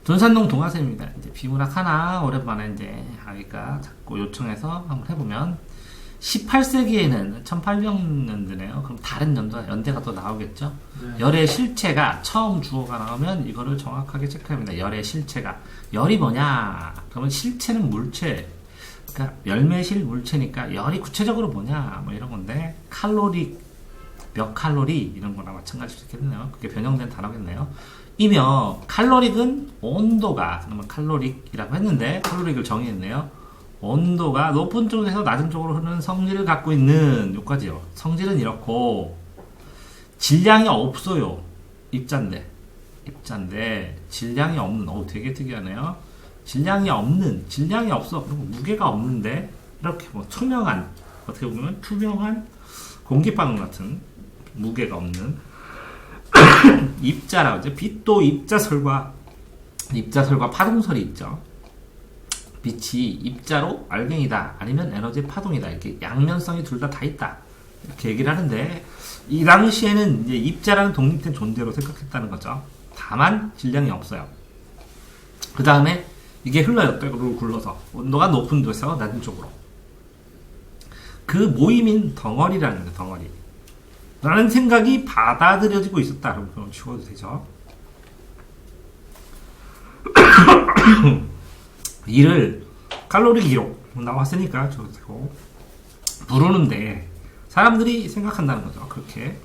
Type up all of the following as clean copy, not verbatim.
돈산동 동화쌤입니다. 이제 비문학 하나 오랜만에 이제 아이가 자꾸 요청해서 한번 해보면 18세기에는 1800년대네요. 그럼 다른 연대가 또 나오겠죠. 네. 열의 실체가 처음 주어가 나오면 이거를 정확하게 체크합니다. 열의 실체가 열이 뭐냐? 그러면 실체는 물체. 그러니까 열매실 물체니까 열이 구체적으로 뭐냐? 뭐 이런 건데 칼로리 몇 칼로리 이런 거나 마찬가지일 수 있겠네요. 그게 변형된 단어겠네요. 이며 칼로릭은 온도가 그러면 칼로릭이라고 했는데 칼로릭을 정의했네요. 온도가 높은 쪽에서 낮은 쪽으로 흐르는 성질을 갖고 있는 요까지요. 성질은 이렇고 질량이 없어요. 입자인데 질량이 없는 되게 특이하네요. 질량이 없어. 그리고 무게가 없는데 이렇게 뭐 투명한 어떻게 보면 투명한 공기방울 같은 무게가 없는 입자라고 하죠. 빛도 입자설과 파동설이 있죠. 빛이 입자로 알갱이다 아니면 에너지 파동이다 이렇게 양면성이 둘 다 있다 이렇게 얘기를 하는데 이 당시에는 이제 입자라는 독립된 존재로 생각했다는 거죠. 다만 질량이 없어요. 그 다음에 이게 흘러요. 떼구를 굴러서 온도가 높은 데서 낮은 쪽으로 그 모임인 덩어리라는 거죠. 덩어리 라는 생각이 받아들여지고 있었다. 그럼 치워도 되죠. 이를 칼로리 기록 나왔으니까 저도 되고 부르는데 사람들이 생각한다는 거죠. 그렇게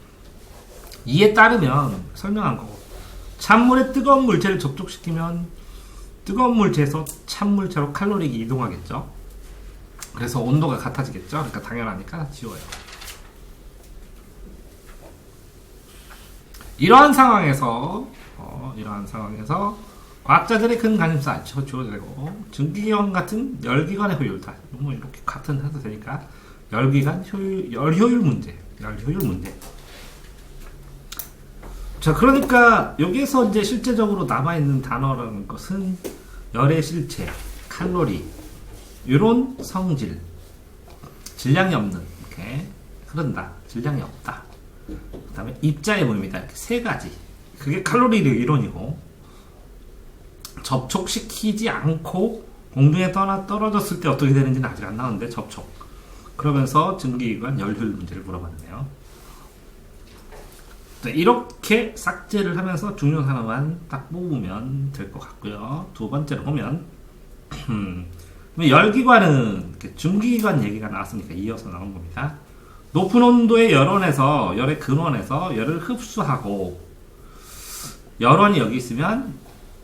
이에 따르면 설명한 거고 찬물에 뜨거운 물체를 접촉시키면 뜨거운 물체에서 찬물체로 칼로릭이 이동하겠죠. 그래서 온도가 같아지겠죠. 그러니까 당연하니까 지워요. 이러한 상황에서 과학자들의 근 관심사 지워도 되고 증기기관 같은 열기관의 효율 다 뭐 이렇게 같은 해도 되니까 열기관 열효율 문제. 자, 그러니까 여기에서 이제 실제적으로 남아있는 단어라는 것은 열의 실체, 칼로리, 이런 성질, 질량이 없는, 이렇게 흐른다, 질량이 없다. 그 다음에 입자의 모임이다. 이렇게 세 가지. 그게 칼로리 이론이고, 접촉시키지 않고 공중에 떨어졌을 때 어떻게 되는지는 아직 안 나오는데, 접촉. 그러면서 증기기관 열효율 문제를 물어봤네요. 이렇게 삭제를 하면서 중요한 하나만 딱 뽑으면 될 것 같고요. 두 번째로 보면 열기관은 중기기관 얘기가 나왔으니까 이어서 나온 겁니다. 높은 온도의 열의 근원에서 열을 흡수하고 열원이 여기 있으면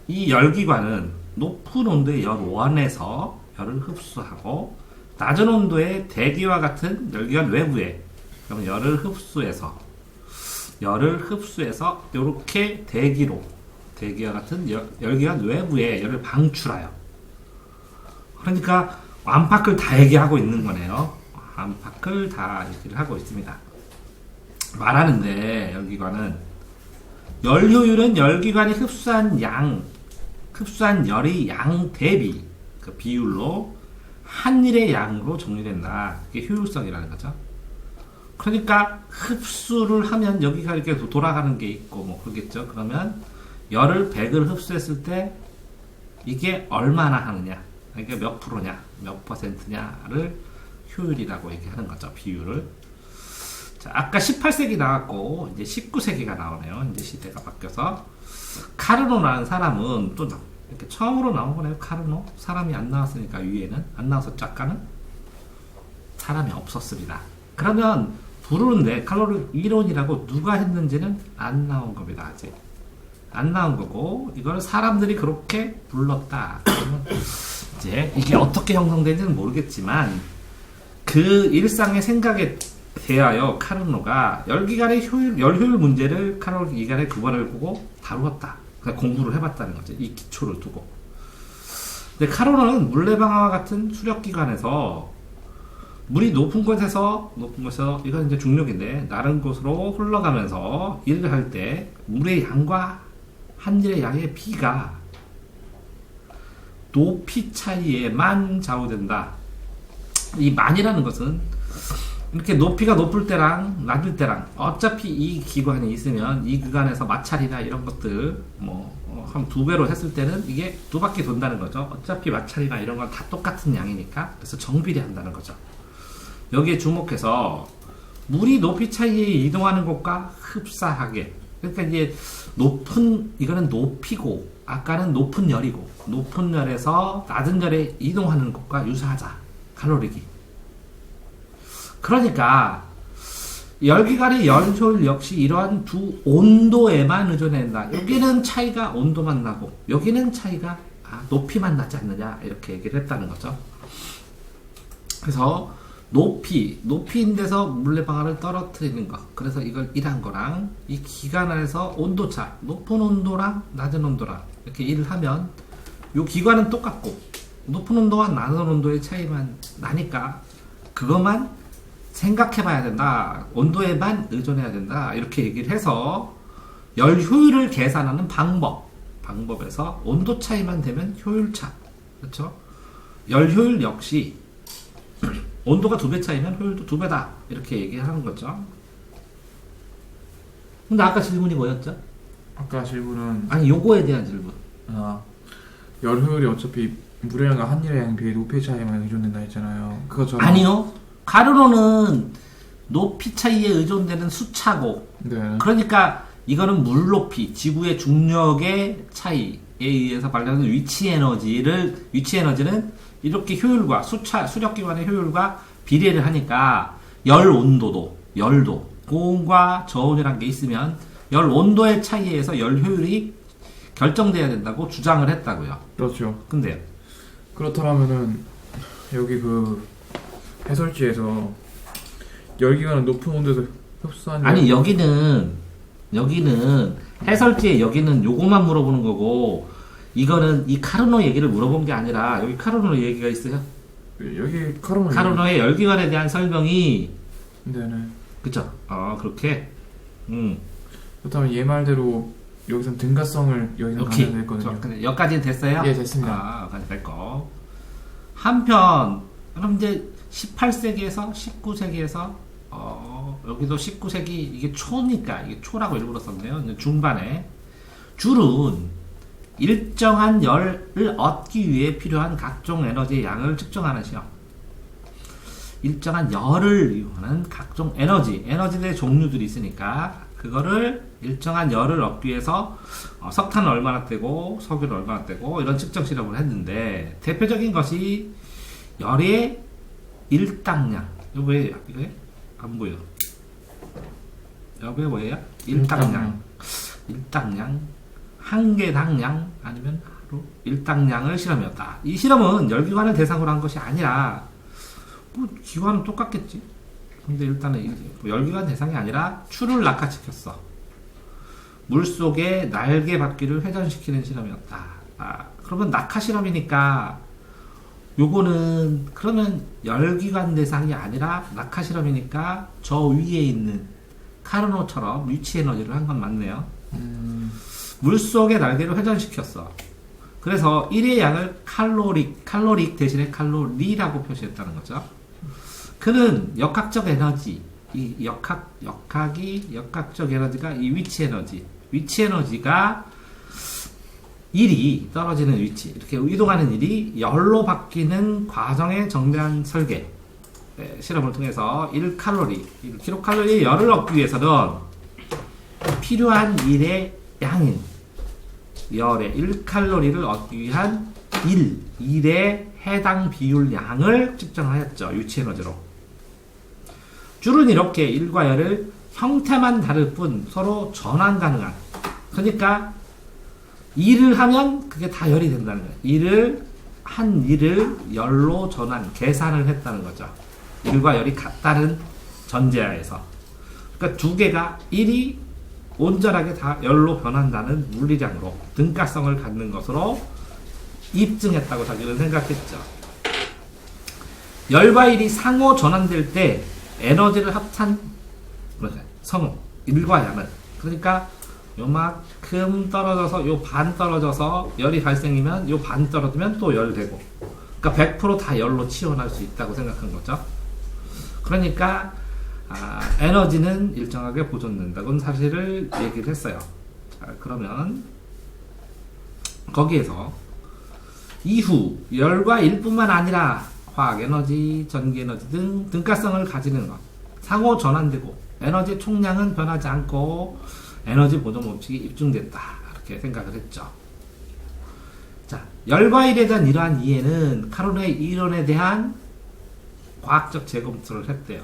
이 열기관은 높은 온도의 열원에서 열을 흡수하고 낮은 온도의 대기와 같은 열기관 외부에 그럼 열을 흡수해서 이렇게 대기와 같은 열기관 외부에 열을 방출하여. 그러니까 안팎을 다 얘기하고 있는 거네요. 안팎을 다 얘기를 하고 있습니다. 말하는데 열기관은 열효율은 열기관이 흡수한 열의 양 대비 그 비율로 한일의 양으로 정리된다. 그게 효율성이라는 거죠. 그러니까 흡수를 하면 여기가 이렇게 돌아가는 게 있고 뭐 그러겠죠. 그러면 열을 100을 흡수했을 때 이게 얼마나 하느냐, 이게 몇 프로냐, 몇 퍼센트냐를 효율이라고 얘기하는 거죠. 비율을. 자, 아까 18세기 나왔고 이제 19세기가 나오네요. 이제 시대가 바뀌어서 카르노라는 사람은 또 이렇게 처음으로 나온 거네요. 카르노. 사람이 안 나왔으니까 위에는 안 나왔었죠. 아까는 사람이 없었습니다. 그러면 부르는데 칼로리 이론이라고 누가 했는지는 안 나온 겁니다. 아직 안 나온 거고 이걸 사람들이 그렇게 불렀다. 그러면 이제 이게 어떻게 형성되는지는 모르겠지만 그 일상의 생각에 대하여 카르노가 열기관의 열효율 문제를 칼로리 기관의 구간을 보고 다루었다. 그러니까 공부를 해봤다는 거죠. 이 기초를 두고. 근데 카르노는 물레방아와 같은 수력기관에서 물이 높은 곳에서 이건 이제 중력인데 다른 곳으로 흘러가면서 일을 할 때 물의 양과 한일의 양의 비가 높이 차이에만 좌우된다. 이 만이라는 것은 이렇게 높이가 높을 때랑 낮을 때랑 어차피 이 기관이 있으면 이 구간에서 마찰이나 이런 것들 뭐 한 2배로 했을 때는 이게 2바퀴 돈다는 거죠. 어차피 마찰이나 이런 건 다 똑같은 양이니까. 그래서 정비례한다는 거죠. 여기에 주목해서 물이 높이 차이에 이동하는 곳과 흡사하게. 그러니까 이제 이거는 높이고, 아까는 높은 열이고, 높은 열에서 낮은 열에 이동하는 곳과 유사하자. 칼로리기. 그러니까 열기관의 열 효율 역시 이러한 두 온도에만 의존한다. 여기는 차이가 온도만 나고 여기는 차이가 높이만 나지 않느냐 이렇게 얘기를 했다는 거죠. 그래서 높이인 데서 물레방아를 떨어뜨리는 것. 그래서 이걸 일한 거랑 이 기관 안에서 온도차, 높은 온도랑 낮은 온도랑 이렇게 일을 하면 이 기관은 똑같고 높은 온도와 낮은 온도의 차이만 나니까 그것만 생각해 봐야 된다. 온도에만 의존해야 된다. 이렇게 얘기를 해서 열 효율을 계산하는 방법에서 온도 차이만 되면 효율차. 그렇죠? 열 효율 역시 온도가 2배 차이면 효율도 2배다. 이렇게 얘기하는 거죠. 근데 아까 질문이 뭐였죠? 아까 질문은 아니 요거에 대한 질문. 열 효율이 어차피 물의 양과 한일의 양에 비해 높이 차이만 의존된다 했잖아요. 그것처럼 아니요. 카르노는 높이 차이에 의존되는 수차고, 네. 그러니까 이거는 물 높이, 지구의 중력의 차이에 의해서 발생하는 위치 에너지는 이렇게 효율과 수력 기관의 효율과 비례를 하니까 열 온도도, 열도, 고온과 저온이라는 게 있으면 열 온도의 차이에 의해서 열 효율이 결정돼야 된다고 주장을 했다고요. 그렇죠. 근데요. 그렇다면은 여기 그 해설지에서 열기관은 높은 온도에서 흡수한 아니 여기는 해설지에 여기는 요것만 물어보는 거고 이거는 이 카르노 얘기를 물어본 게 아니라 여기 카르노 얘기가 있어요. 여기 카르노의 열기관에 대한 설명이 네네. 그쵸? 그렇게. 그렇다면 얘 말대로 여기서는 등가성을 여기는 가져냈거든요. 여기까지는 됐어요? 예, 됐습니다. 여기까지 됐고. 한편 그럼 이제 18세기에서 19세기에서 여기도 19세기 이게 초니까 이게 초라고 일부러 썼네요. 중반에 줄은 일정한 열을 얻기 위해 필요한 각종 에너지의 양을 측정하는 시험. 일정한 열을 이용하는 각종 에너지의 종류들이 있으니까 그거를 일정한 열을 얻기 위해서 석탄은 얼마나 떼고 석유는 얼마나 떼고 이런 측정 실험을 했는데 대표적인 것이 열의 일당량. 이거 뭐예요? 이거 안 보여. 이거 뭐예요? 일당량. 한 개당량 아니면 하루 일당량을 실험했다. 이 실험은 열기관을 대상으로 한 것이 아니라 뭐 기관은 똑같겠지. 근데 일단은 열기관 대상이 아니라 추를 낙하시켰어. 물속에 날개 바퀴를 회전시키는 실험이었다. 그러면 낙하 실험이니까 요거는 그러면 열기관 대상이 아니라 낙하 실험이니까 저 위에 있는 카르노처럼 위치 에너지를 한 건 맞네요. 물속에 날개를 회전시켰어. 그래서 1의 양을 칼로릭 대신에 칼로리라고 표시했다는 거죠. 그는 역학적 에너지, 이 역학적 에너지가 이 위치 에너지가 일이 떨어지는 위치, 이렇게 이동하는 일이 열로 바뀌는 과정의 정밀한 설계, 실험을 통해서 1kcal의 열을 얻기 위해서는 필요한 일의 양인 열의 1칼로리를 얻기 위한 일의 해당 비율 양을 측정하였죠. 위치 에너지로. 줄은 이렇게 일과 열을 형태만 다를 뿐 서로 전환 가능한. 그러니까 일을 하면 그게 다 열이 된다는 거예요. 한 일을 열로 전환, 계산을 했다는 거죠. 일과 열이 같다는 전제하에서. 그러니까 두 개가 일이 온전하게 다 열로 변한다는 물리량으로 등가성을 갖는 것으로 입증했다고 자기는 생각했죠. 열과 일이 상호 전환될 때 에너지를 합한 성우, 일과 양은, 그러니까 요만큼 떨어져서 요 반 떨어져서 열이 발생이면 요 반 떨어지면 또 열 되고, 그러니까 100% 다 열로 치환할 수 있다고 생각한 거죠. 그러니까 에너지는 일정하게 보존된다고는 사실을 얘기를 했어요. 자, 그러면 거기에서 이후 열과 일뿐만 아니라 화학에너지, 전기에너지 등 등가성을 가지는 것, 상호 전환되고 에너지 총량은 변하지 않고 에너지 보존 법칙이 입증됐다, 이렇게 생각을 했죠. 자, 열과 일에 대한 이러한 이해는 카로노의 이론에 대한 과학적 재검토를 했대요.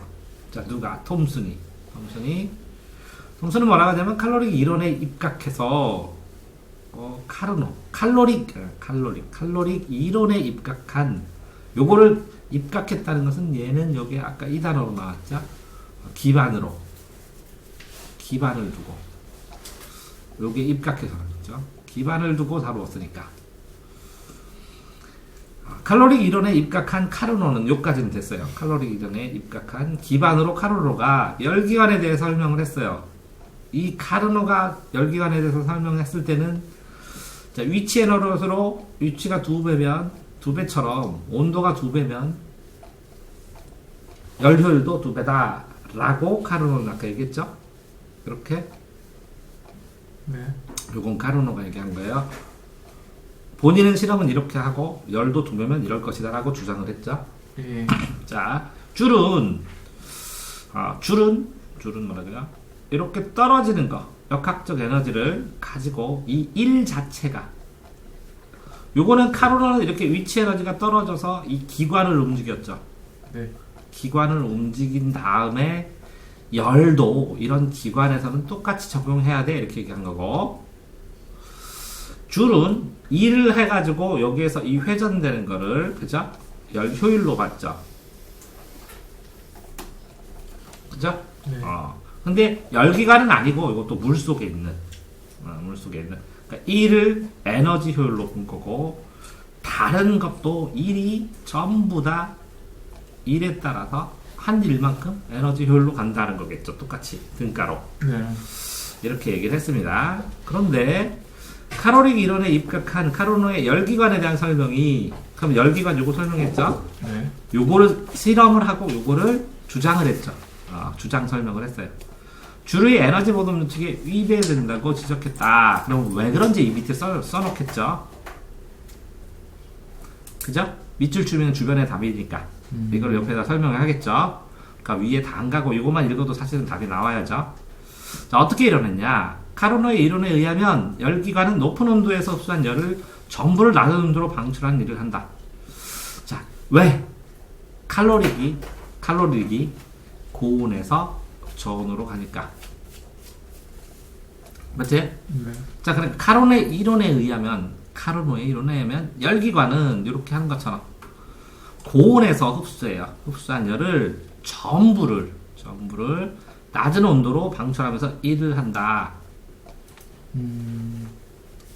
자, 누가? 톰슨은 뭐라고 하냐면 칼로릭 이론에 입각해서 칼로릭 이론에 입각한, 요거를 입각했다는 것은 얘는 여기 아까 이 단어로 나왔죠. 기반을 두고 여기에 입각해서 그랬죠. 기반을 두고 다루었으니까. 칼로릭 이론에 입각한 카르노는 여기까지는 됐어요. 칼로릭 이론에 입각한 기반으로 카르노가 열기관에 대해서 설명을 했어요. 이 카르노가 열기관에 대해서 설명했을 때는, 자, 위치 에너지로 위치가 2배처럼 온도가 2배면 열 효율도 2배다 라고 카르노는 아까 얘기했죠. 이렇게 네. 요건 카르노가 얘기한 거예요. 본인은 실험은 이렇게 하고 열도 2배면 이럴 것이다 라고 주장을 했죠. 예. 자, 줄은 뭐라고요? 이렇게 떨어지는 거, 역학적 에너지를 가지고 이 일 자체가, 요거는 카르노는 이렇게 위치 에너지가 떨어져서 이 기관을 움직였죠. 네. 기관을 움직인 다음에 열도 이런 기관에서는 똑같이 적용해야 돼, 이렇게 얘기한 거고, 줄은 일을 해가지고 여기에서 이 회전되는 거를, 그죠? 열 효율로 봤죠. 그죠? 네. 근데 열기관은 아니고 이것도 물속에 있는, 그러니까 일을 에너지 효율로 본 거고, 다른 것도 일이 전부 다 일에 따라서 한 일만큼 에너지 효율로 간다는 거겠죠. 똑같이 등가로. 네. 이렇게 얘기를 했습니다. 그런데 카로릭 이론에 입각한 카르노의 열기관에 대한 설명이, 그럼 열기관 요거 설명했죠? 네. 요거를 실험을 하고 요거를 주장을 했죠. 주장 설명을 했어요. 줄의 에너지 보존 법칙에 위배된다고 지적했다. 그럼 왜 그런지 이 밑에 써놓겠죠. 그죠? 밑줄 주면 주변에 답이니까 이걸 옆에다 설명을 하겠죠. 그러니까 위에 다 안 가고 이것만 읽어도 사실은 답이 나와야죠. 자, 어떻게 이뤄냈냐? 카르노의 이론에 의하면 열기관은 높은 온도에서 흡수한 열을 전부를 낮은 온도로 방출하는 일을 한다. 자, 왜 칼로릭이 고온에서 저온으로 가니까. 맞지? 네. 자, 그럼 카르노의 이론에 의하면 열기관은 이렇게 하는 것처럼 고온에서 흡수한 열을 전부를 낮은 온도로 방출하면서 일을 한다.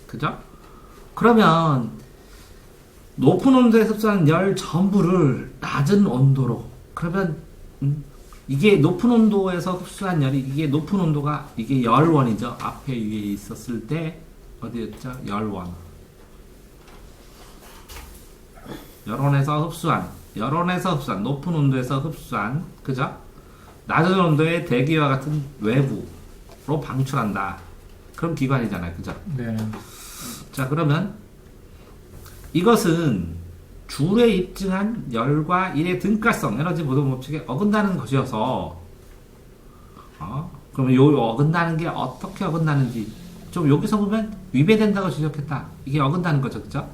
그죠? 그러면 높은 온도에서 흡수한 열 전부를 낮은 온도로, 그러면 이게 높은 온도에서 흡수한 열이, 이게 높은 온도가 이게 열원이죠. 앞에 위에 있었을 때 어디였죠? 열원. 열원에서 흡수한 높은 온도에서 흡수한, 그죠? 낮은 온도의 대기와 같은 외부로 방출한다. 그럼 기관이잖아요. 그죠? 네. 자, 그러면 이것은 줄에 입증한 열과 일의 등가성, 에너지 보존 법칙에 어긋나는 것이어서, 그러면 요 어긋나는 게 어떻게 어긋나는지 좀 여기서 보면 위배된다고 지적했다. 이게 어긋나는 거죠. 그죠?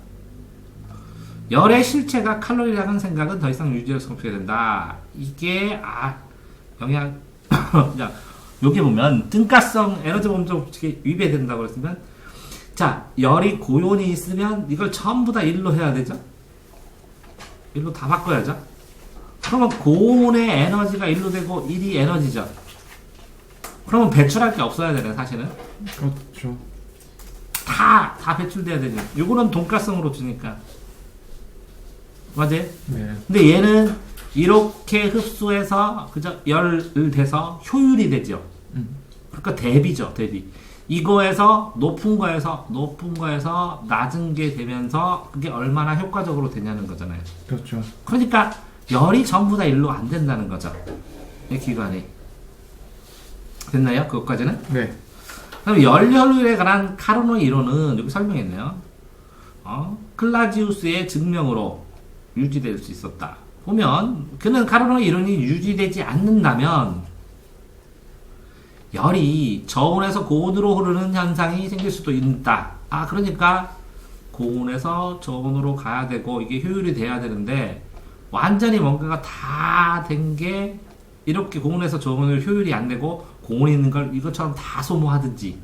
열의 실체가 칼로리라는 생각은 더 이상 유지할 수 없게 된다. 이게 그냥 여기 보면 등가성 에너지 보존 법칙에 위배된다고 했으면, 자, 열이 고온이 있으면 이걸 전부 다 일로 해야 되죠. 일로 다 바꿔야죠. 그러면 고온의 에너지가 일로 되고 일이 에너지죠. 그러면 배출할 게 없어야 되네, 사실은. 그렇죠. 다 배출돼야 되죠. 요거는 돈가성으로 주니까. 맞아요? 네. 근데 얘는 이렇게 흡수해서 그저 열을 돼서 효율이 되죠. 그러니까 대비죠, 대비. 이거에서 높은 거에서 낮은 게 되면서 그게 얼마나 효과적으로 되냐는 거잖아요. 그렇죠. 그러니까 열이 전부 다 일로 안 된다는 거죠. 이 기관이. 됐나요? 그것까지는? 네. 그럼 열 효율에 관한 카르노의 이론은 여기 설명했네요. 클라지우스의 증명으로 유지될 수 있었다. 보면 그는 카르노의 이론이 유지되지 않는다면 열이 저온에서 고온으로 흐르는 현상이 생길 수도 있다. 그러니까 고온에서 저온으로 가야 되고 이게 효율이 돼야 되는데 완전히 뭔가가 다 된 게 이렇게 고온에서 저온으로 효율이 안 되고 고온에 있는 걸 이것처럼 다 소모하든지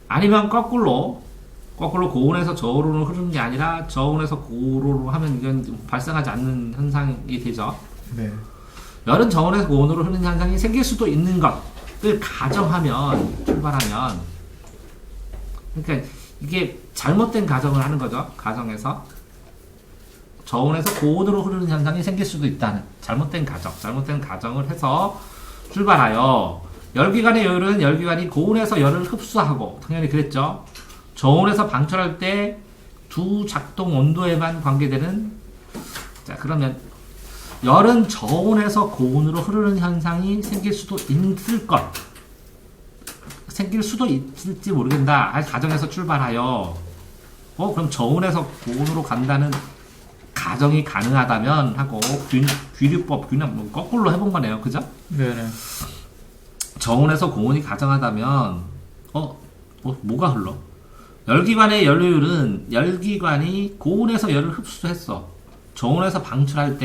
아니면 거꾸로 고온에서 저온으로 흐르는 게 아니라 저온에서 고온으로 하면 이건 발생하지 않는 현상이 되죠. 네. 열은 저온에서 고온으로 흐르는 현상이 생길 수도 있는 것을 가정하면 출발하면 그러니까 이게 잘못된 가정을 하는 거죠. 가정에서 저온에서 고온으로 흐르는 현상이 생길 수도 있다는 잘못된 가정을 해서 출발하여 열기관의 열은 열기관이 고온에서 열을 흡수하고 당연히 그랬죠. 저온에서 방출할 때 두 작동 온도에만 관계되는 자 그러면 열은 저온에서 고온으로 흐르는 현상이 생길 수도 있을지 모르겠다. 가정에서 출발하여 그럼 저온에서 고온으로 간다는 가정이 가능하다면 하고 귀류법 그냥 거꾸로 해본 거네요. 그죠? 네네. 저온에서 고온이 가정하다면 뭐가 흘러? 열기관의 연료율은 열기관이 고온에서 열을 흡수했어. 저온에서 방출할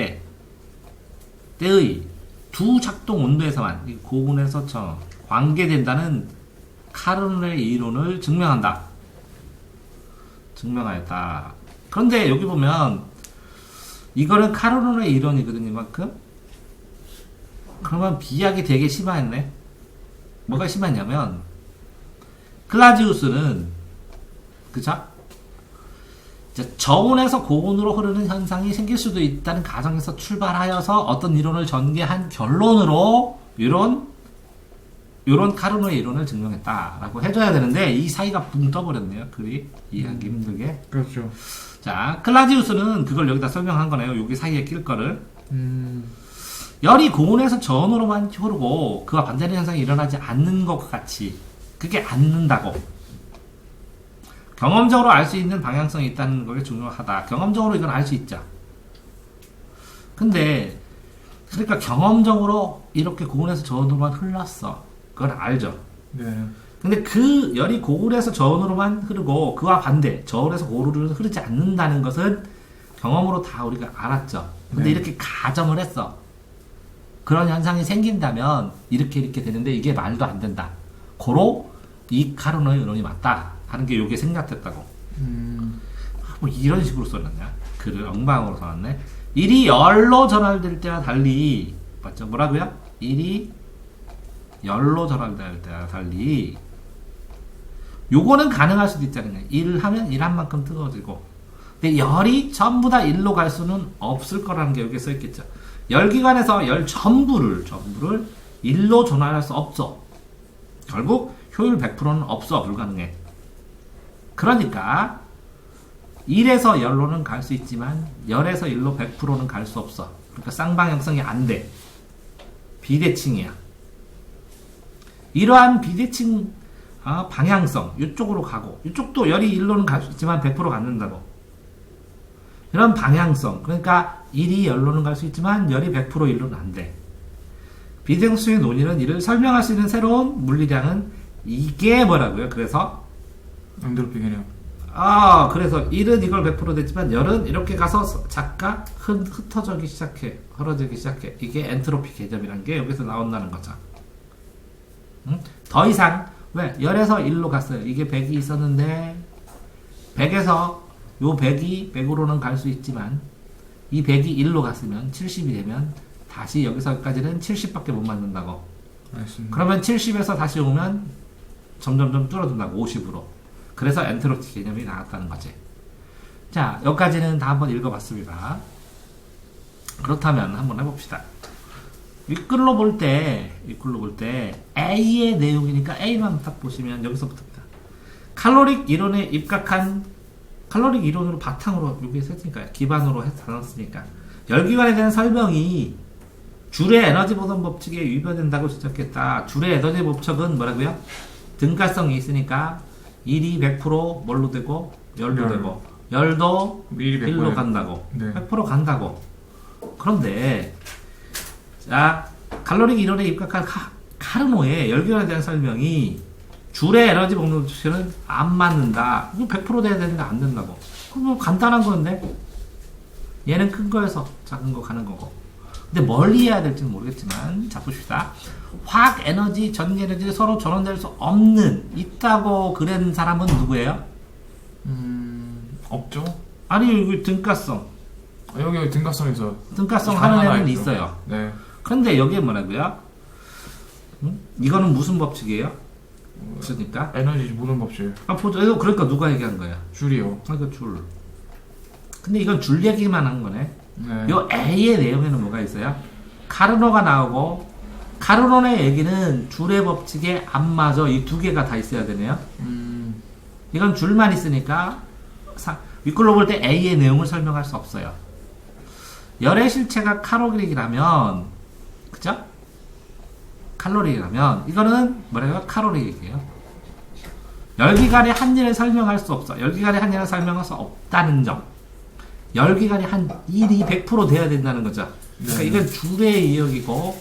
때의 두 작동 온도에서만 고온에서 관계된다는 카르노의 이론을 증명하였다. 그런데 여기 보면 이거는 카르노의 이론이거든요. 이만큼. 그러면 비약이 되게 심했네. 뭐가 심했냐면 클라지우스는 그죠? 저온에서 고온으로 흐르는 현상이 생길 수도 있다는 가정에서 출발하여서 어떤 이론을 전개한 결론으로 요런 카르노의 이론을 증명했다라고 해줘야 되는데 이 사이가 붕 떠버렸네요. 글이 이해하기 힘들게. 그렇죠. 자, 클라지우스는 그걸 여기다 설명한 거네요. 여기 사이에 낄 거를. 열이 고온에서 저온으로만 흐르고 그와 반대의 현상이 일어나지 않는 것 같이 그게 않는다고. 경험적으로 알 수 있는 방향성이 있다는 것이 중요하다. 경험적으로 이건 알 수 있죠. 근데 그러니까 경험적으로 이렇게 고온에서 저온으로만 흘렀어. 그건 알죠. 네. 근데 그 열이 고온에서 저온으로만 흐르고 그와 반대 저온에서 고온으로 흐르지 않는다는 것은 경험으로 다 우리가 알았죠. 근데 네. 이렇게 가정을 했어. 그런 현상이 생긴다면 이렇게 되는데 이게 말도 안 된다. 고로 이 카르노의 이론이 맞다 하는 게 요게 생략됐다고. 뭐 이런 식으로 써놨냐? 글을 엉망으로 써놨네. 일이 열로 전환될 때와 달리 맞죠? 뭐라고요? 일이 열로 전환될 때와 달리 요거는 가능할 수도 있잖아요. 일을 하면 일한 만큼 뜨거워지고 근데 열이 전부 다 일로 갈 수는 없을 거라는 게 여기에 써있겠죠. 열기관에서 열 전부를 일로 전환할 수 없어. 결국 효율 100%는 없어. 불가능해. 그러니까 1에서 열로는 갈 수 있지만 열에서 1로 100%는 갈 수 없어. 그러니까 쌍방향성이 안 돼. 비대칭이야. 이러한 비대칭 방향성 이쪽으로 가고 이쪽도 열이 1로는 갈 수 있지만 100% 갖는다고. 이런 방향성 그러니까 1이 열로는 갈 수 있지만 열이 100% 1로는 안 돼. 비대칭수의 논의는 이를 설명할 수 있는 새로운 물리량은 이게 뭐라고요? 그래서 엔트로피 개념. 그래서 1은 이걸 100% 됐지만 열은 이렇게 가서 작가 흩어지기 시작해. 헐어지기 시작해. 이게 엔트로피 개념이란 게 여기서 나온다는 거죠. 더 이상 왜? 열에서 1로 갔어요. 이게 100이 있었는데 100에서 요 100이 100으로는 갈 수 있지만 이 100이 1로 갔으면 70이 되면 다시 여기서까지는 70밖에 못 만든다고. 알겠습니다. 그러면 70에서 다시 오면 점점점 줄어든다고 50으로. 그래서 엔트로피 개념이 나왔다는 거지. 자, 여기까지는 다 한번 읽어봤습니다. 그렇다면 한번 해봅시다. 윗글로 볼 때 A의 내용이니까 A만 딱 보시면 여기서부터입니다. 칼로릭 이론에 입각한 칼로릭 이론으로 바탕으로 여기에 했으니까 기반으로 해서 나눴으니까 열기관에 대한 설명이 줄의 에너지 보존 법칙에 위배된다고 지적했다. 줄의 에너지 법칙은 뭐라고요? 등가성이 있으니까 1이 100% 뭘로 되고 열도 열. 되고 열도 미리 1로 간다고. 네. 100% 간다고. 그런데 자 칼로릭 이론에 입각한 카르노의 열기관에 대한 설명이 줄의 에너지 복용치는 안 맞는다. 이거 100% 돼야 되는데 안 된다고. 그럼 뭐 간단한 건데 얘는 큰 거여서 작은 거 가는 거고. 근데 뭘 이해해야 될지는 모르겠지만 자 봅시다. 화학 에너지, 전기 에너지 서로 전원될 수 없는 있다고 그런 사람은 누구예요? 없죠. 아니 여기 등가성 여기 등가성에서 하는 하나 애는 있죠. 있어요. 네. 그런데 여기에 뭐라고요? 이거는 무슨 법칙이에요? 그러니까 에너지 모든 법칙. 보죠. 그러니까 누가 얘기한 거야? 줄이요. 그러니까 줄. 근데 이건 줄 얘기만 한 거네. 네. 요 A의 내용에는 뭐가 있어요? 카르노가 나오고 카르노의 얘기는 줄의 법칙에 안 맞아. 이 두 개가 다 있어야 되네요. 이건 줄만 있으니까 윗글로 볼 때 A의 내용을 설명할 수 없어요. 열의 실체가 칼로릭이라면 그죠? 칼로릭이라면 이거는 뭐래요? 칼로릭이에요. 열기관의 한 일을 설명할 수 없어. 열기관의 한 일을 설명할 수 없다는 점. 열기관이 한 일이 100% 돼야 된다는 거죠. 그러니까 이건 줄의 이역이고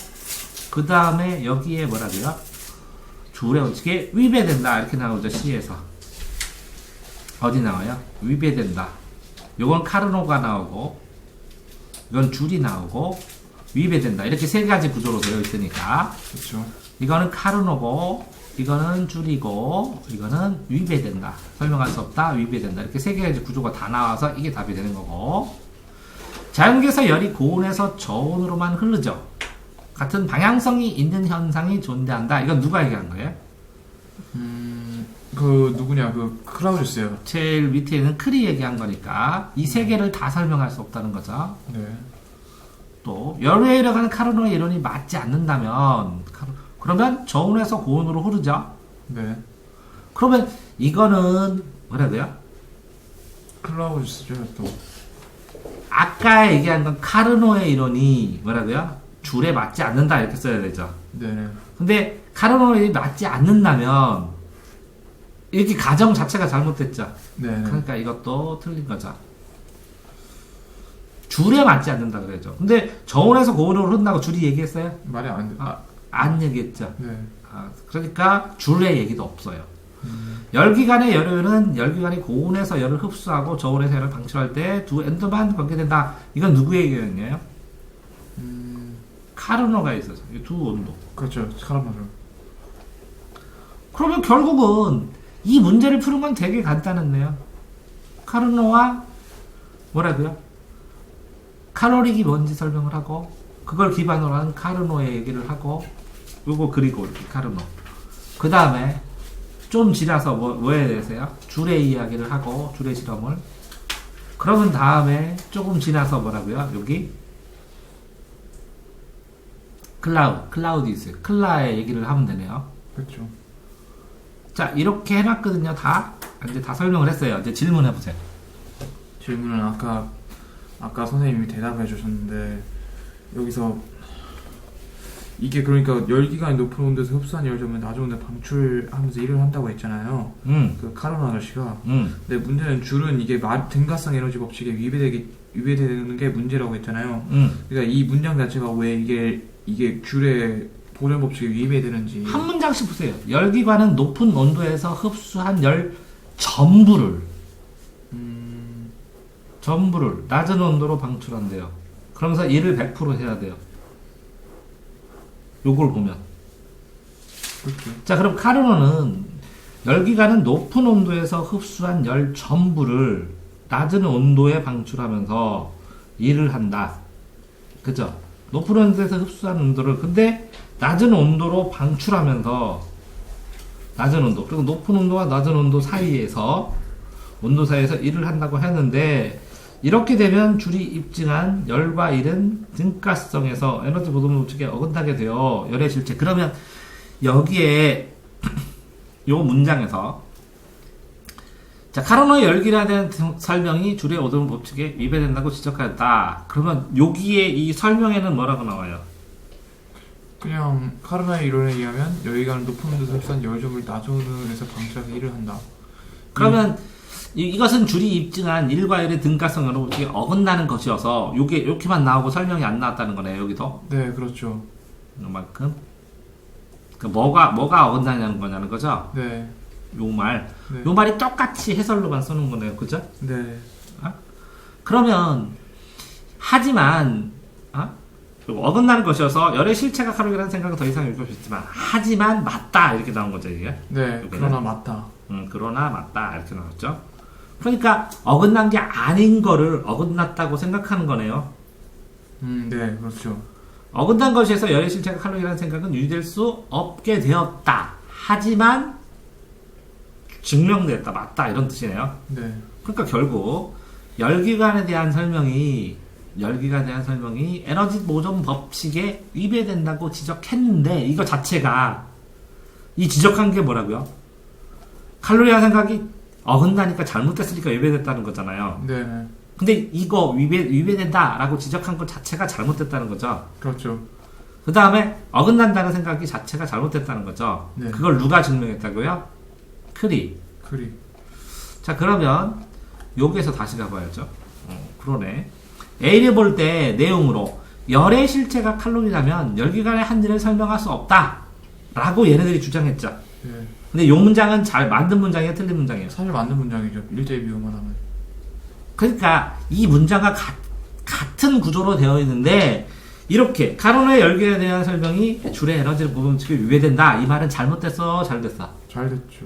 그 다음에 여기에 뭐라고요? 줄의 원칙에 위배된다 이렇게 나오죠. 시에서 어디 나와요? 위배된다. 요건 카르노가 나오고 이건 줄이 나오고 위배된다 이렇게 세 가지 구조로 되어 있으니까 그렇죠. 이거는 카르노고 이거는 줄이고 이거는 위배된다. 설명할 수 없다. 위배된다. 이렇게 세 개의 구조가 다 나와서 이게 답이 되는 거고 자연계에서 열이 고온에서 저온으로만 흐르죠. 같은 방향성이 있는 현상이 존재한다. 이건 누가 얘기한 거예요? 그 누구냐 그 크라우즈스요. 제일 밑에 있는 크리 얘기한 거니까 이 세 개를 다 설명할 수 없다는 거죠. 네. 또 열에 일어가는 카르노의 이론이 맞지 않는다면 그러면 저온에서 고온으로 흐르죠. 네. 그러면 이거는 뭐라고요? 클라우즈스죠 또. 아까 얘기한 건 카르노의 이론이 뭐라고요? 줄에 맞지 않는다 이렇게 써야 되죠. 네네. 근데 카르노의 맞지 않는다면 이렇게 가정 자체가 잘못됐죠. 네네. 그러니까 이것도 틀린 거죠. 줄에 맞지 않는다 그래죠. 근데 저온에서 고온으로 흐른다고 줄이 얘기했어요? 말이 안 돼. 안 얘기했죠. 네. 그러니까 줄의 얘기도 없어요. 열기관의 열효는 열기관이 고온에서 열을 흡수하고 저온에서 열을 방출할 때 두 엔도만 관계된다. 이건 누구의 얘기였나요? 카르노가 있어서 이 두 온도. 그렇죠. 카르마죠. 그러면 결국은 이 문제를 푸는 건 되게 간단했네요. 카르노와 뭐라고요? 칼로릭이 뭔지 설명을 하고 그걸 기반으로 한 카르노의 얘기를 하고 요거 그리고 이렇게 카르노. 그 다음에 좀 지나서 뭐에 대해서요? 줄의 이야기를 하고 줄의 실험을. 그러면 다음에 조금 지나서 뭐라고요? 여기 클라우디스 클라의 얘기를 하면 되네요. 그렇죠. 자 이렇게 해놨거든요. 이제 다 설명을 했어요. 이제 질문해 보세요. 질문은 아까 선생님이 대답해 주셨는데 여기서 이게 그러니까 열기관이 높은 온도에서 흡수한 열점을 낮은 온도에 방출하면서 일을 한다고 했잖아요. 그 카르노 아저씨가. 근데 문제는 줄은 이게 등가성 에너지 법칙에 위배되는 게 문제라고 했잖아요. 그러니까 이 문장 자체가 왜 이게 줄의 보존 법칙에 위배되는지 한 문장씩 보세요. 열기관은 높은 온도에서 흡수한 열 전부를 낮은 온도로 방출한대요. 그러면서 일을 100% 해야 돼요. 요걸 보면. 그렇죠. 자, 그럼 카르노는 열기관은 높은 온도에서 흡수한 열 전부를 낮은 온도에 방출하면서 일을 한다. 그죠? 높은 온도에서 흡수한 온도를 근데 낮은 온도로 방출하면서 낮은 온도 그리고 높은 온도와 낮은 온도 사이에서 일을 한다고 했는데 이렇게 되면 줄이 입증한 열과 일은 등가성에서 에너지 보존 법칙에 어긋나게 되어 열의 실체. 그러면 여기에 요 문장에서 자 카르노의 열기에 대한 설명이 줄의 보존 법칙에 위배된다고 지적하였다. 그러면 여기에 이 설명에는 뭐라고 나와요? 그냥 카르노의 이론에 의하면 열기관은 높은 온도에서 흡수한 열점을 낮은 온도에서 방출해서 일을 한다. 그러면 이것은 줄이 입증한 일과율의 등가성으로 어긋나는 것이어서 요게 이렇게만 나오고 설명이 안 나왔다는 거네요. 여기도 네, 그렇죠. 이만큼 그 뭐가 어긋나냐는 거냐는 거죠. 네. 요 말, 네. 요 말이 똑같이 해설로만 쓰는 거네요. 그죠? 네. 그러면 하지만 어긋나는 것이어서 열의 실체가 칼로리라는 생각은 더 이상 읽을 수 있지만 하지만 맞다 이렇게 나온 거죠 이게. 네. 여기는. 그러나 맞다. 그러나 맞다 이렇게 나왔죠. 그러니까 어긋난 게 아닌 거를 어긋났다고 생각하는 거네요. 네, 그렇죠. 어긋난 것에서 열의 실체가 칼로리라는 생각은 유지될 수 없게 되었다. 하지만 증명됐다. 맞다 이런 뜻이네요. 네. 그러니까 결국 열기관에 대한 설명이 에너지 보존 법칙에 위배된다고 지적했는데 이거 자체가 이 지적한 게 뭐라고요? 칼로리라는 생각이 어긋나니까 잘못됐으니까 위배됐다는 거잖아요. 네. 근데 이거 위배된다라고 지적한 것 자체가 잘못됐다는 거죠. 그렇죠. 그 다음에 어긋난다는 생각이 자체가 잘못됐다는 거죠. 네. 그걸 누가 증명했다고요? 크리. 자 그러면 여기에서 다시 가봐야죠. 그러네. A를 볼 때 내용으로 열의 실체가 칼로리라면 열기관의 한리를 설명할 수 없다 라고 얘네들이 주장했죠. 네. 근데 이 문장은 잘 만든 문장이에요? 틀린 문장이에요? 사실 맞는 문장이죠. 1대1 비교만 하면. 그러니까 이 문장과 같은 구조로 되어 있는데 이렇게 카로나의 열기에 대한 설명이 줄의 에너지를 부분치기 위배된다. 이 말은 잘못됐어? 잘 됐어? 잘 됐죠.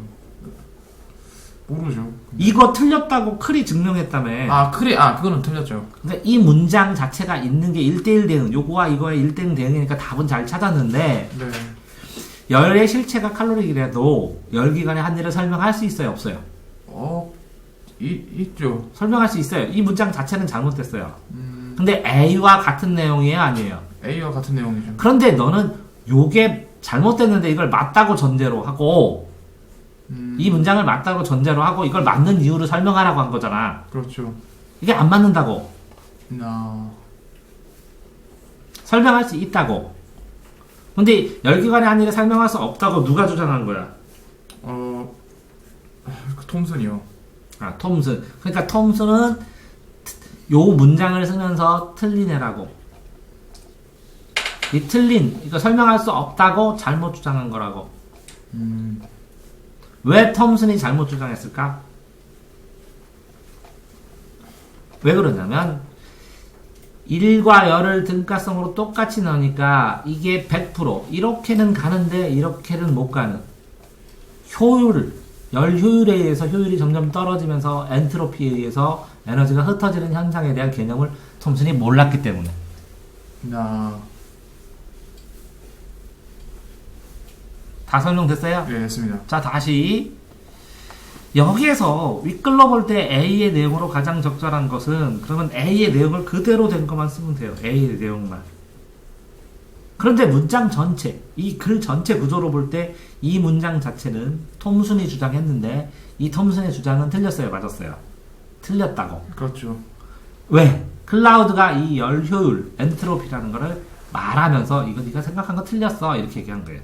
모르죠. 이거 틀렸다고 클이 증명했다며. 그거는 틀렸죠. 그러니까 이 문장 자체가 있는 게 1대1 대응. 요거와 이거의 1대1 대응이니까 답은 잘 찾았는데 네. 열의 실체가 칼로리라도 열기관의 한리를 설명할 수 있어요? 없어요? 있죠. 설명할 수 있어요. 이 문장 자체는 잘못됐어요. 근데 A와 같은 내용이에요? 아니에요? A와 같은 내용이죠. 그런데 너는 요게 잘못됐는데 이걸 맞다고 전제로 하고 이 문장을 맞다고 전제로 하고 이걸 맞는 이유를 설명하라고 한 거잖아. 그렇죠. 이게 안 맞는다고. 설명할 수 있다고. 근데 열기관의 한리를 설명할 수 없다고 누가 주장한 거야? 톰슨이요. 톰슨. 그러니까 톰슨은 요 문장을 쓰면서 틀린 애라고. 이 틀린, 이거 설명할 수 없다고 잘못 주장한 거라고. 왜 톰슨이 잘못 주장했을까? 왜 그러냐면 1과 열을 등가성으로 똑같이 넣으니까 이게 100% 이렇게는 가는데 이렇게는 못 가는 열 효율에 의해서 효율이 점점 떨어지면서 엔트로피에 의해서 에너지가 흩어지는 현상에 대한 개념을 톰슨이 몰랐기 때문에. 다 설명됐어요? 네, 됐습니다. 자, 다시 여기에서 윗글로 볼 때 A의 내용으로 가장 적절한 것은 그러면 A의 내용을 그대로 된 것만 쓰면 돼요. A의 내용만. 그런데 문장 전체, 이 글 전체 구조로 볼 때 이 문장 자체는 톰슨이 주장했는데 이 톰슨의 주장은 틀렸어요? 맞았어요? 틀렸다고. 그렇죠. 왜? 클라우드가 이 열 효율, 엔트로피라는 거를 말하면서 이거 네가 생각한 거 틀렸어 이렇게 얘기한 거예요.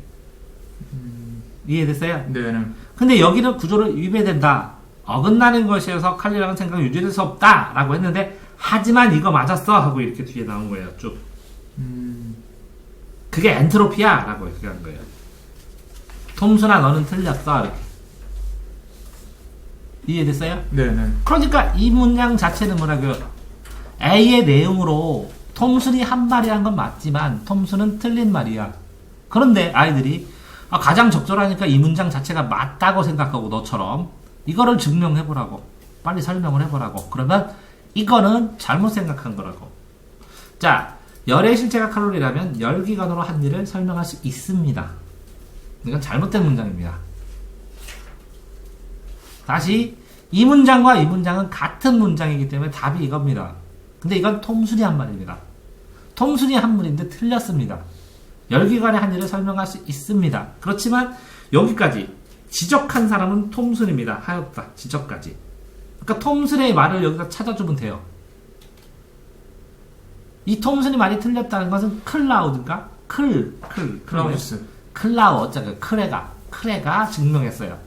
이해됐어요? 네. 근데 여기는 구조를 위배된다. 어긋나는 것이어서 칼리라는 생각을 유지할 수 없다 라고 했는데 하지만 이거 맞았어 하고 이렇게 뒤에 나온 거예요. 쭉. 그게 엔트로피야 라고 얘기한 거예요. 톰슨아 너는 틀렸어 이렇게. 이해됐어요? 네네. 그러니까 이 문장 자체는 뭐라고요? A의 내용으로 톰슨이 한 말이 한 건 맞지만 톰슨은 틀린 말이야. 그런데 아이들이 가장 적절하니까 이 문장 자체가 맞다고 생각하고 너처럼 이거를 증명해보라고 빨리 설명을 해보라고 그러면 이거는 잘못 생각한 거라고. 자, 열의 실체가 칼로리라면 열기관으로 한 일을 설명할 수 있습니다. 이건 잘못된 문장입니다. 다시 이 문장과 이 문장은 같은 문장이기 때문에 답이 이겁니다. 근데 이건 톰슨이 한 말입니다. 톰슨이 한 말인데 틀렸습니다. 열기관의 한 일을 설명할 수 있습니다. 그렇지만 여기까지 지적한 사람은 톰슨입니다. 하였다. 지적까지. 그러니까 톰슨의 말을 여기다 찾아주면 돼요. 이 톰슨이 말이 틀렸다는 것은 클라우드인가? 클라우디스. 클레가 증명했어요.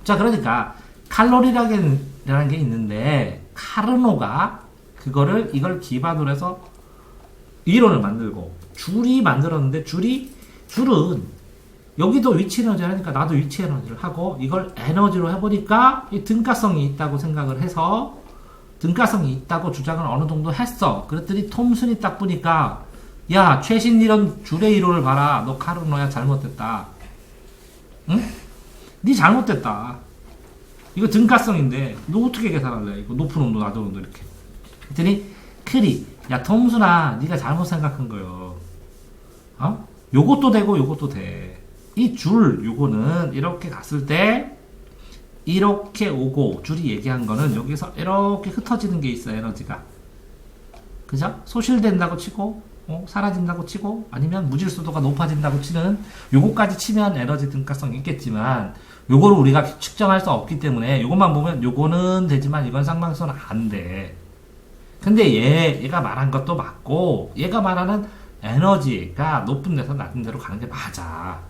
자, 그러니까 칼로리라는 게 있는데 카르노가 이걸 기반으로 해서 이론을 만들고 줄이 만들었는데 줄은 여기도 위치 에너지 하니까 나도 위치 에너지를 하고 이걸 에너지로 해보니까 이 등가성이 있다고 생각을 해서 등가성이 있다고 주장을 어느 정도 했어. 그랬더니 톰슨이 딱 보니까 야 최신 이론 줄의 이론을 봐라. 너 카르노야 잘못됐다. 응? 니 잘못됐다. 이거 등가성인데 너 어떻게 계산할래? 이거 높은 온도 낮은 온도 이렇게. 그랬더니 크리 야 톰슨아 니가 잘못 생각한 거요. 어? 요것도 되고 요것도 돼. 이 줄 요거는 이렇게 갔을 때 이렇게 오고 줄이 얘기한 거는 여기서 이렇게 흩어지는 게 있어요. 에너지가. 그죠? 소실된다고 치고 사라진다고 치고 아니면 무질서도가 높아진다고 치는 요거까지 치면 에너지 등가성이 있겠지만 요거를 우리가 측정할 수 없기 때문에 요것만 보면 요거는 되지만 이건 상방선은 안 돼. 근데 얘가 말한 것도 맞고 얘가 말하는 에너지가 높은 데서 낮은 데로 가는 게 맞아.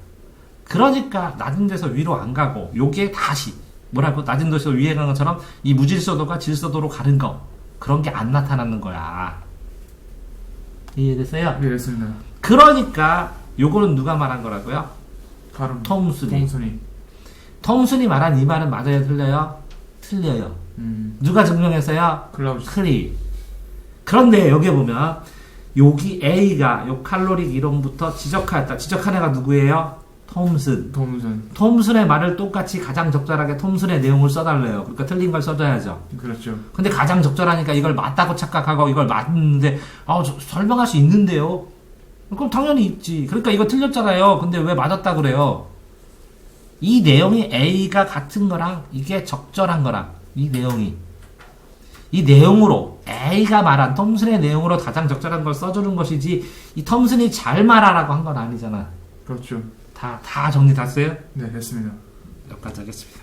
그러니까 낮은 데서 위로 안 가고 요게 다시 뭐라고 낮은 데서 위에 가는 것처럼 이 무질서도가 질서도로 가는 거 그런 게 안 나타나는 거야. 이해됐어요? 네, 됐습니다. 그러니까 요거는 누가 말한 거라고요? 가름. 톰슨이 말한 이 말은 맞아요? 틀려요? 틀려요. 누가 증명했어요? 클라우스. 크리. 그런데 여기 보면 여기 A가 요 칼로릭 이론부터 지적하였다. 지적한 애가 누구예요? 톰슨의 말을 똑같이 가장 적절하게 톰슨의 내용을 써달래요. 그러니까 틀린 걸 써줘야죠. 그렇죠. 근데 가장 적절하니까 이걸 맞다고 착각하고 이걸 맞는데 설명할 수 있는데요. 그럼 당연히 있지. 그러니까 이거 틀렸잖아요. 근데 왜 맞았다 그래요? 이 내용이 A가 같은 거랑 이게 적절한 거랑 이 내용으로 A가 말한 톰슨의 내용으로 가장 적절한 걸 써주는 것이지 이 톰슨이 잘 말하라고 한 건 아니잖아. 그렇죠. 다 정리 됐어요? 네, 됐습니다. 여기까지 하겠습니다.